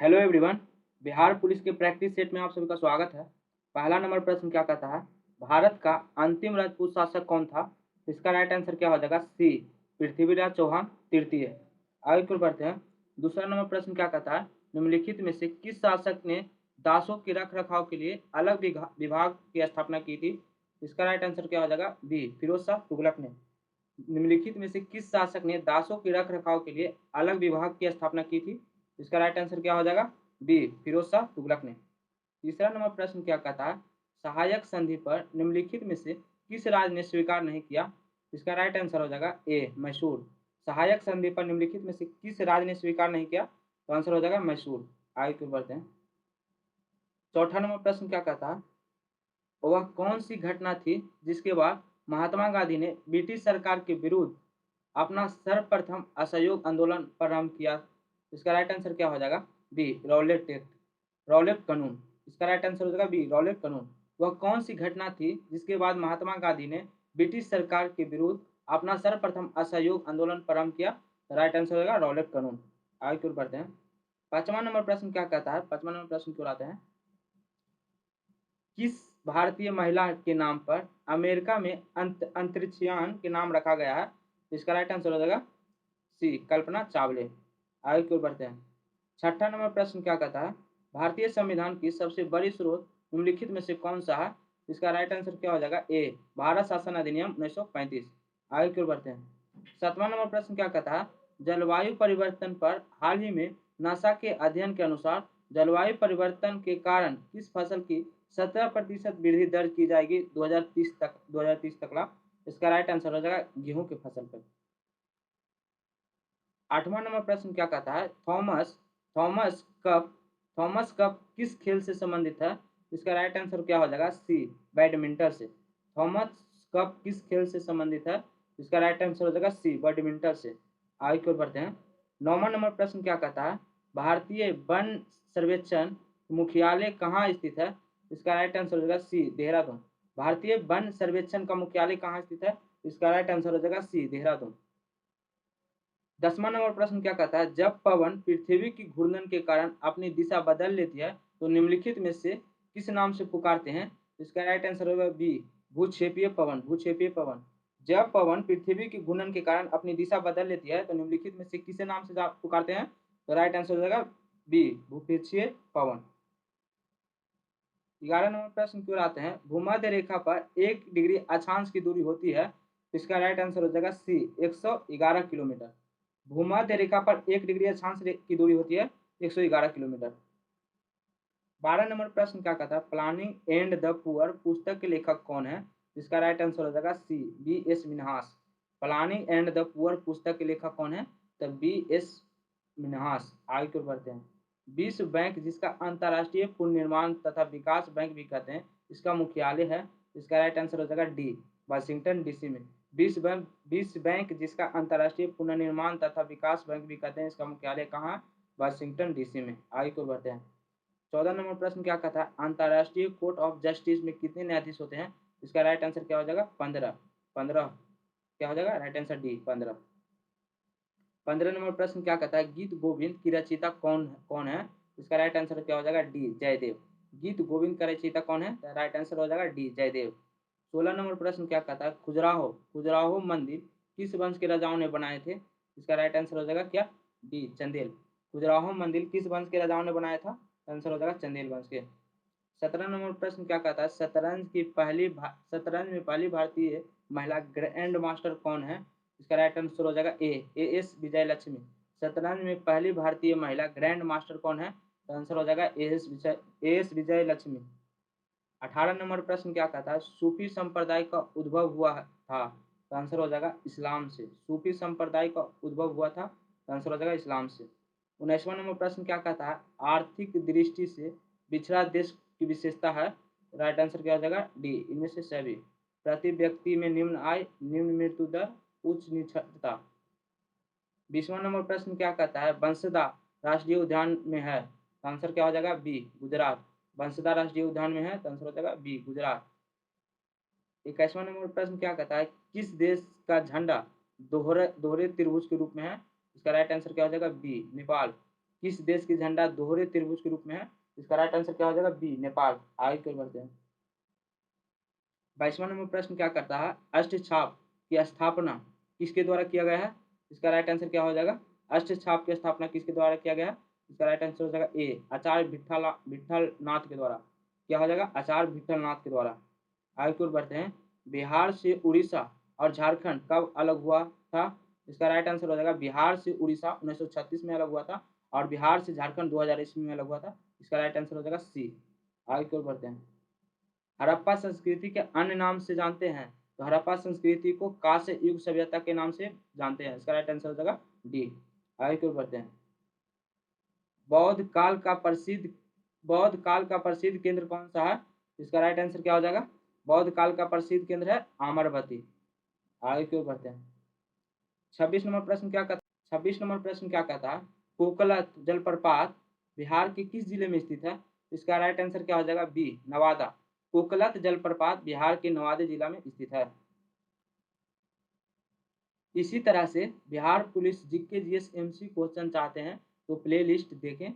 Hello everyone. Bihar police के practice set में आप सभी का स्वागत है। पहला नंबर प्रश्न क्या कहता है, भारत का अंतिम राजपूत शासक कौन था? इसका राइट आंसर क्या हो जाएगा? सी, पृथ्वीराज चौहान तृतीय। आगे की ओर बढ़ते हैं। दूसरा नंबर प्रश्न क्या कहता है, निम्नलिखित में से किस शासक ने दासों के रख रखाव के लिए अलग विभाग की स्थापना की थी? इसका राइट आंसर क्या हो जाएगा? बी, फिरोज शाह तुगलक ने। निम्नलिखित में से किस शासक ने दासों के रख रखाव के लिए अलग विभाग की स्थापना की थी? इसका राइट आंसर क्या हो जाएगा? बी, फिरोज शाह तुगलक ने। तीसरा नंबर प्रश्न क्या कहता है, सहायक संधि पर निम्नलिखित में से किस राज्य ने स्वीकार नहीं किया? इसका राइट आंसर हो जाएगा ए, मैसूर। सहायक संधि पर निम्नलिखित में से किस राज्य ने स्वीकार नहीं किया? तो आंसर हो जाएगा मैसूर। आगे की ओर बढ़ते हैं। चौथा नंबर प्रश्न क्या कहता है, वह कौन सी घटना थी जिसके बाद महात्मा गांधी ने ब्रिटिश सरकार के विरुद्ध अपना सर्वप्रथम असहयोग आंदोलन प्रारंभ किया? इसका राइट आंसर क्या हो जाएगा? बी, रॉलेट एक्ट, रॉलेट कानून। इसका राइट आंसर हो जाएगा बी, रॉलेट कानून। वह कौन सी घटना थी जिसके बाद महात्मा गांधी ने ब्रिटिश सरकार के विरुद्ध अपना सर्वप्रथम असहयोग आंदोलन प्रारंभ किया? राइट आंसर होगा रॉलेट कानून। आगे की ओर बढ़ते हैं। पांचवा नंबर प्रश्न क्या कहता है, पांचवा नंबर प्रश्न क्यों आते हैं, किस भारतीय महिला के नाम पर अमेरिका में अंतरिक्षयान के नाम रखा गया है? इसका राइट आंसर हो जाएगा सी, कल्पना चावले। आगे की ओर बढ़ते हैं। छठा नंबर प्रश्न क्या कहता है, भारतीय संविधान की सबसे बड़ी स्रोत निम्नलिखित में से कौन सा है? इसका राइट आंसर क्या हो जाएगा? ए, भारत शासन अधिनियम 1935। आगे की ओर बढ़ते हैं। सातवां नंबर प्रश्न क्या कहता है, जलवायु परिवर्तन पर हाल ही में नासा के अध्ययन के अनुसार जलवायु परिवर्तन के कारण किस फसल की 17% वृद्धि दर्ज की जाएगी 2030 तक ला? इसका राइट आंसर हो जाएगा गेहूं की फसल पर। आठवां नंबर प्रश्न क्या कहता है, थॉमस कप थॉमस कप किस खेल से संबंधित है? इसका राइट आंसर क्या हो जाएगा? सी, बैडमिंटन से। थॉमस कप किस खेल से संबंधित है? इसका राइट आंसर हो जाएगा सी, बैडमिंटन से। आगे की ओर बढ़ते हैं। नौवां नंबर प्रश्न क्या कहता है, भारतीय वन सर्वेक्षण मुख्यालय कहाँ स्थित है? इसका राइट आंसर हो जाएगा सी, देहरादून। भारतीय वन सर्वेक्षण का मुख्यालय कहाँ स्थित है? इसका राइट आंसर हो जाएगा सी, देहरादून। 10वां नंबर प्रश्न क्या कहता है, जब पवन पृथ्वी की घूर्णन के कारण अपनी दिशा बदल लेती है तो निम्नलिखित में से किस नाम से पुकारते हैं? इसका राइट आंसर होगा बी, भूक्षेपीय पवन, भूक्षेपीय पवन। जब पवन पृथ्वी की घूर्णन के कारण अपनी दिशा बदल लेती है तो निम्नलिखित में से किसे नाम से पुकारते हैं? तो राइट आंसर हो जाएगा बी, भूपृष्ठीय पवन। 11 नंबर प्रश्न की ओर आते हैं, भूमध्य रेखा पर 1 डिग्री अक्षांश की दूरी होती है, इसका राइट आंसर हो जाएगा सी, 111 किलोमीटर। भूमध्य रेखा पर 1 डिग्री अक्षांश की दूरी होती है 111 किलोमीटर। 12 नंबर प्रश्न क्या कहता है, प्लानिंग एंड द पुअर पुस्तक के लेखक कौन है? इसका राइट आंसर हो जाएगा C, B S Minhas. Planning and the poor पुस्तक के लेखक कौन है? तो बी एस मिन्हास। आगे की ओर बढ़ते हैं। विश्व बैंक, जिसका अंतर्राष्ट्रीय पुनर्निर्माण तथा विकास बैंक भी कहते हैं, इसका मुख्यालय है? इसका राइट आंसर हो जाएगा डी, वाशिंगटन डीसी में। विश्व बैंक जिसका अंतर्राष्ट्रीय पुनर्निर्माण तथा विकास बैंक भी कहते हैं, इसका मुख्यालय कहाँ? वाशिंगटन डीसी में। आगे को बढ़ते हैं। 14 नंबर प्रश्न क्या कहता है, अंतर्राष्ट्रीय कोर्ट ऑफ जस्टिस में कितने न्यायाधीश होते हैं? इसका राइट आंसर क्या हो जाएगा? 15। 15 क्या हो जाएगा? Right answer D, 15। 15 नंबर प्रश्न क्या कहता है, गीत गोविंद की रचयिता कौन कौन है? इसका राइट आंसर क्या हो जाएगा? डी, जयदेव। गीत गोविंद का रचयिता कौन है? राइट आंसर हो जाएगा डी, जयदेव। 16 नंबर प्रश्न क्या कहता है, खजुराहो खजुराहो मंदिर किस वंश के राजाओं ने बनाए थे? इसका राइट आंसर हो जाएगा क्या? डी, चंदेल। खजुराहो मंदिर किस वंश के राजाओं ने बनाया था? आंसर हो जाएगा चंदेल वंश के। 17 नंबर प्रश्न क्या कहता है, शतरंज में पहली भारतीय महिला ग्रैंड मास्टर कौन है? इसका राइट आंसर हो जाएगा ए एस विजय लक्ष्मी। शतरंज में पहली भारतीय महिला ग्रैंड मास्टर कौन है? तो आंसर हो जाएगा A S Vijay Lakshmi. 18 number प्रश्न क्या कहता है, सूफी संप्रदाय का उद्भव हुआ था? तो आंसर हो जाएगा इस्लाम से। सूफी संप्रदाय का उद्भव हुआ था, तो आंसर हो जाएगा इस्लाम से। 19वां नंबर प्रश्न क्या कहता है, आर्थिक दृष्टि से पिछड़ा देश की विशेषता है? राइट आंसर क्या हो जाएगा? डी, इनमें से सभी। प्रति व्यक्ति में निम्न आय, निम्न मृत्यु दर, उच्च निरक्षरता। 20वां नंबर प्रश्न क्या कहता है, बंसदा राष्ट्रीय उद्यान में है? आंसर क्या हो जाएगा? बी, गुजरात। बंसदा राष्ट्रीय उद्यान में है, तो आंसर हो जाएगा बी, गुजरात। 21वां नंबर प्रश्न क्या कहता है, किस देश का झंडा दोहरे दोहरे त्रिभुज के रूप में है? इसका राइट आंसर क्या हो जाएगा? बी, नेपाल। किस देश की झंडा दोहरे त्रिभुज के रूप में है? इसका राइट आंसर क्या हो जाएगा? बी, नेपाल। आगे क्यों बढ़ते हैं। 22वां नंबर प्रश्न क्या करता है? अष्टछाप की स्थापना किसके द्वारा किया गया है? इसका राइट आंसर क्या हो जाएगा? अष्टछाप की स्थापना किसके द्वारा किया गया है? इसका राइट आंसर हो जाएगा ए, आचार्य विठल नाथ के द्वारा। क्या हो जाएगा? आचार्य विठल नाथ के द्वारा। आगे की ओर बढ़ते हैं। बिहार से उड़ीसा और झारखंड कब अलग हुआ था? इसका राइट आंसर हो जाएगा बिहार से उड़ीसा 1936 में अलग हुआ था और बिहार से झारखंड 2000 ईस्वी में अलग हुआ था। इसका राइट आंसर हो जाएगा सी। आगे की ओर बढ़ते हैं। हड़प्पा संस्कृति के अन्य नाम से जानते हैं? तो हड़प्पा संस्कृति को कांस्य युग सभ्यता के नाम से जानते हैं। इसका राइट आंसर हो जाएगा डी। आगे की ओर बढ़ते हैं। बौद्ध काल का प्रसिद्ध केंद्र कौन सा है? इसका राइट आंसर क्या हो जाएगा? बौद्ध काल का प्रसिद्ध केंद्र है अमरवती। आगे की ओर बढ़ते हैं। 26 नंबर प्रश्न क्या कहता है? कोकलत जलप्रपात बिहार के किस जिले में स्थित है? इसका राइट आंसर क्या हो जाएगा? बी, नवादा। कोकलत जलप्रपात बिहार के नवादा जिला में स्थित है। इसी तरह से Bihar police GK GS MC question चाहते हैं तो प्ले लिस्ट देखें।